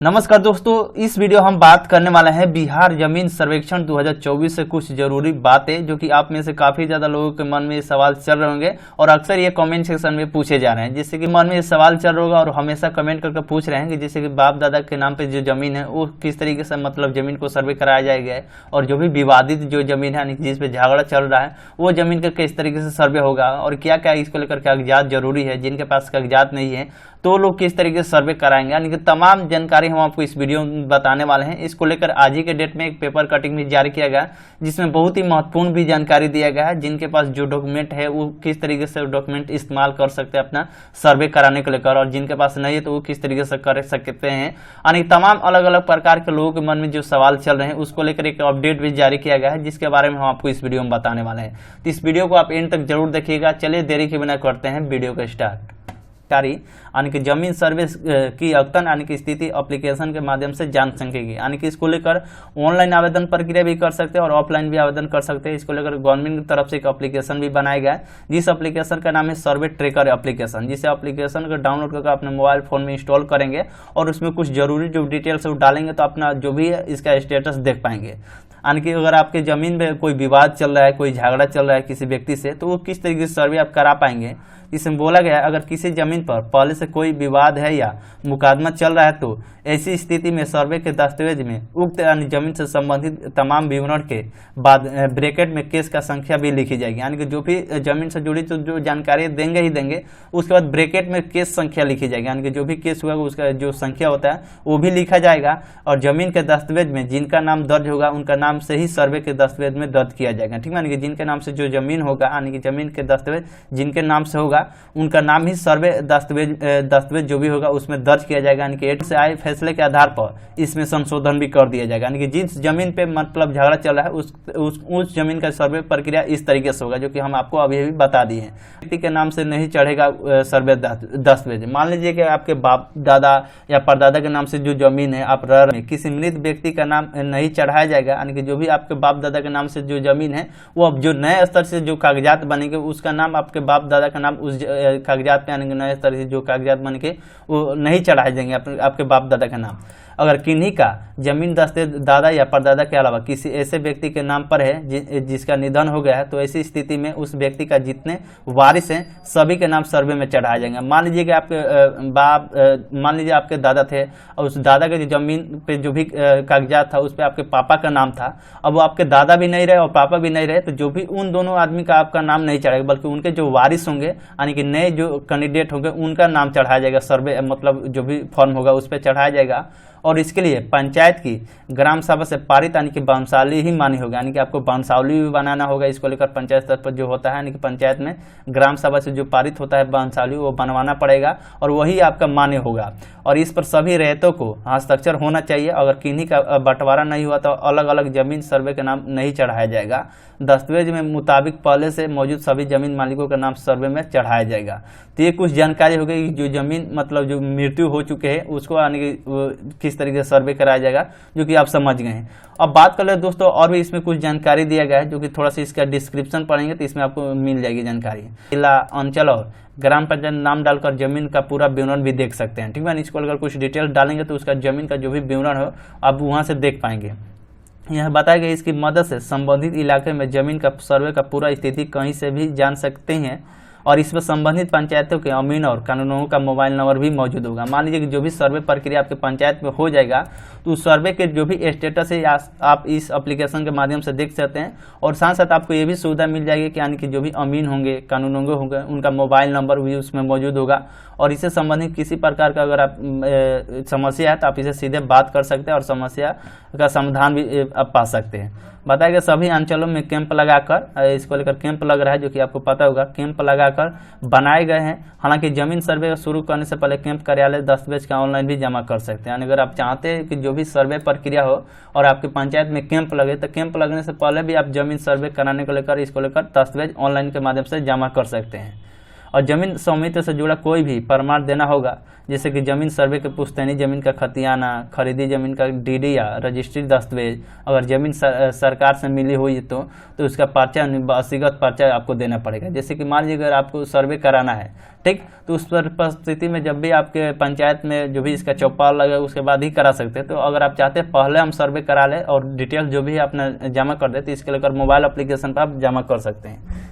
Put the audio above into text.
नमस्कार दोस्तों, इस वीडियो हम बात करने वाले हैं बिहार जमीन सर्वेक्षण 2024 से कुछ जरूरी बातें जो कि आप में से काफी ज्यादा लोगों के मन में ये सवाल चल रहे होंगे और अक्सर ये कमेंट सेक्शन में पूछे जा रहे हैं। जिससे कि मन में ये सवाल चल रहा होगा और हमेशा कमेंट करके पूछ रहे हैं कि जैसे कि बाप दादा के नाम पे जो जमीन है वो किस तरीके से मतलब जमीन को सर्वे कराया जाएगा और जो भी विवादित जो जमीन है जिस पे झगड़ा चल रहा है वो जमीन का किस तरीके से सर्वे होगा और क्या क्या इसको लेकर कागजात जरूरी है। जिनके पास कागजात नहीं है तो लोग किस तरीके से सर्वे कराएंगे, यानी कि तमाम जानकारी हम आपको इस वीडियो में बताने वाले हैं। इसको लेकर आज ही के डेट में एक पेपर कटिंग भी जारी किया गया जिसमें बहुत ही महत्वपूर्ण भी जानकारी दिया गया है। जिनके पास जो डॉक्यूमेंट है वो किस तरीके से डॉक्यूमेंट इस्तेमाल कर सकते हैं अपना सर्वे कराने को लेकर, और जिनके पास नहीं है तो वो किस तरीके से कर सकते हैं। यानी तमाम अलग अलग प्रकार के लोगों के मन में जो सवाल चल रहे हैं उसको लेकर एक अपडेट भी जारी किया गया है जिसके बारे में हम आपको इस वीडियो में बताने वाले हैं। तो इस वीडियो को आप एंड तक जरूर देखिएगा। चलिए देरी के बिना करते हैं वीडियो का स्टार्ट। यानी कि जमीन सर्वे की अद्यतन यानी कि स्थिति एप्लीकेशन के माध्यम से जान सकेंगे। यानी कि इसको लेकर ऑनलाइन आवेदन प्रक्रिया भी कर सकते हैं और ऑफलाइन भी आवेदन कर सकते हैं। इसको लेकर गवर्नमेंट की तरफ से एक एप्लीकेशन भी बनाया गया है जिस एप्लीकेशन का नाम है सर्वे ट्रैकर एप्लीकेशन। जिस एप्लीकेशन को डाउनलोड करके अपने मोबाइल फोन में इंस्टॉल करेंगे और उसमें कुछ जरूरी जो डिटेल्स डालेंगे तो अपना जो भी है इसका स्टेटस देख पाएंगे। यानी कि अगर आपके जमीन में कोई विवाद चल रहा है, कोई झगड़ा चल रहा है किसी व्यक्ति से, तो वो किस तरीके से सर्वे आप करा पाएंगे। इसमें बोला गया है अगर किसी जमीन पर पहले से कोई विवाद है या मुकदमा चल रहा है तो ऐसी स्थिति में सर्वे के दस्तावेज में उक्त यानी जमीन से संबंधित तमाम विवरण के बाद ब्रैकेट में केस का संख्या भी लिखी जाएगी। यानी कि जो भी जमीन से जुड़ी तो जो जानकारी देंगे ही देंगे, उसके बाद ब्रैकेट में केस संख्या लिखी जाएगी। यानी कि जो भी केस हुआ उसका जो संख्या होता है वो भी लिखा जाएगा और जमीन के दस्तावेज में जिनका नाम दर्ज होगा उनका नाम से ही सर्वे के दस्तावेज में दर्ज किया जाएगा। ठीक है, यानी कि जिनके नाम से जो जमीन होगा यानी कि जमीन के दस्तावेज जिनके नाम से होगा उनका नाम ही सर्वे दस्तावेज जो भी होगा उसमें दर्ज किया जाएगा। यानी कि एड से आए फैसले के आधार पर इसमें संशोधन भी कर दिया जाएगा। यानी कि जिस जमीन पे मतलब झगड़ा चल रहा है उस जमीन का सर्वे प्रक्रिया इस तरीके से होगा जो कि हम आपको अभी भी बता दिए हैं। व्यक्ति के नाम से नहीं चढ़ेगा सर्वे दस्तावेज। मान लीजिए कि आपके बाप दादा या परदादा के नाम से जो जमीन है आप रह रहे हैं, किसी मृत व्यक्ति का नाम नहीं चढ़ाया जाएगा। यानी कि जो भी आपके बाप दादा के नाम से जो जमीन है वो अब जो नए स्तर से जो कागजात बनेंगे उसका नाम आपके बाप दादा का नाम उस कागजात पे, यानी कि नए स्तर से जो कागजात बन के वो नहीं चढ़ाए जाएंगे आपके बाप दादा का नाम। अगर किन्हीं का जमीन दस्तावेज दादा या परदादा के अलावा किसी ऐसे व्यक्ति के नाम पर है जिसका निधन हो गया है तो ऐसी स्थिति में उस व्यक्ति का जितने वारिस हैं सभी के नाम सर्वे में चढ़ाया जाएगा। मान लीजिए कि आपके मान लीजिए आपके दादा थे और उस दादा के जो जमीन पे जो भी कागजात था उस पर आपके पापा का नाम था। अब वो आपके दादा भी नहीं रहे और पापा भी नहीं रहे तो जो भी उन दोनों आदमी का आपका नाम नहीं चढ़ेगा बल्कि उनके जो वारिस होंगे यानी कि नए जो कैंडिडेट होंगे उनका नाम चढ़ाया जाएगा। सर्वे मतलब जो भी फॉर्म होगा उस पर चढ़ाया जाएगा और इसके लिए पंचायत की ग्राम सभा से पारित यानी कि वंशावली ही मानी होगी। यानी कि आपको वंशावली भी बनाना होगा। इसको लेकर पंचायत स्तर पर जो होता है यानी कि पंचायत में ग्राम सभा से जो पारित होता है वंशावली वो बनवाना पड़ेगा और वही आपका मान्य होगा। और इस पर सभी रैयतों को हस्ताक्षर होना चाहिए। अगर किन्हीं का बंटवारा नहीं हुआ तो अलग अलग जमीन सर्वे के नाम नहीं चढ़ाया जाएगा। दस्तावेज में मुताबिक पहले से मौजूद सभी जमीन मालिकों का नाम सर्वे में चढ़ाया जाएगा। तो ये कुछ जानकारी हो गई जो जमीन मतलब जो मृत्यु हो चुके हैं उसको यानी कि किस तरीके से सर्वे कराया जाएगा जो कि आप समझ गए हैं। अब बात कर ले दोस्तों और भी इसमें कुछ जानकारी दिया गया है जो कि थोड़ा सा इसका डिस्क्रिप्शन पढ़ेंगे तो इसमें आपको मिल जाएगी जानकारी। जिला, अंचल और ग्राम पंचायत नाम डालकर जमीन का पूरा विवरण भी देख सकते हैं। ठीक है, इसको अगर कुछ डिटेल्स डालेंगे तो उसका जमीन का जो भी विवरण हो आप वहाँ से देख पाएंगे। यह बताया गया इसकी मदद से संबंधित इलाके में जमीन का सर्वे का पूरा स्थिति कहीं से भी जान सकते हैं और इसमें संबंधित पंचायतों के अमीन और कानूनों का मोबाइल नंबर भी मौजूद होगा। मान लीजिए कि जो भी सर्वे प्रक्रिया आपके पंचायत में हो जाएगा तो उस सर्वे के जो भी स्टेटस है आप इस एप्लीकेशन के माध्यम से देख सकते हैं और साथ साथ आपको ये भी सुविधा मिल जाएगी कि यानी कि जो भी अमीन होंगे कानूनों होंगे उनका मोबाइल नंबर भी उसमें मौजूद होगा और इससे संबंधित किसी प्रकार का अगर आप समस्या है तो आप इसे सीधे बात कर सकते हैं और समस्या का समाधान भी आप पा सकते हैं। बताया गया सभी अंचलों में कैंप लगाकर, इसको लेकर कैंप लग रहा है जो कि आपको पता होगा, कैंप लगाकर बनाए गए हैं। हालांकि जमीन सर्वे शुरू करने से पहले कैंप कार्यालय दस्तावेज का ऑनलाइन भी जमा कर सकते हैं। यानी अगर आप चाहते हैं कि जो भी सर्वे प्रक्रिया हो और आपके पंचायत में कैंप लगे तो कैंप लगने से पहले भी आप जमीन सर्वे कराने को लेकर इसको लेकर दस्तावेज ऑनलाइन के माध्यम से जमा कर सकते हैं। और जमीन स्वामित्व से जुड़ा कोई भी प्रमाण देना होगा, जैसे कि जमीन सर्वे के पुश्तैनी जमीन का खतियाना, खरीदी जमीन का डीडी या रजिस्ट्री दस्तावेज, अगर जमीन सरकार से मिली हुई तो उसका पर्चा, व्यक्तिगत पर्चा आपको देना पड़ेगा। जैसे कि मान लीजिए अगर आपको सर्वे कराना है, ठीक, तो उस परिस्थिति में जब भी आपके पंचायत में जो भी इसका चौपाल लगे उसके बाद ही करा सकते हैं। तो अगर आप चाहते हैं पहले हम सर्वे करा लें और डिटेल जो भी आपने जमा कर दे, तो इसके लेकर मोबाइल एप्लीकेशन पर आप जमा कर सकते हैं।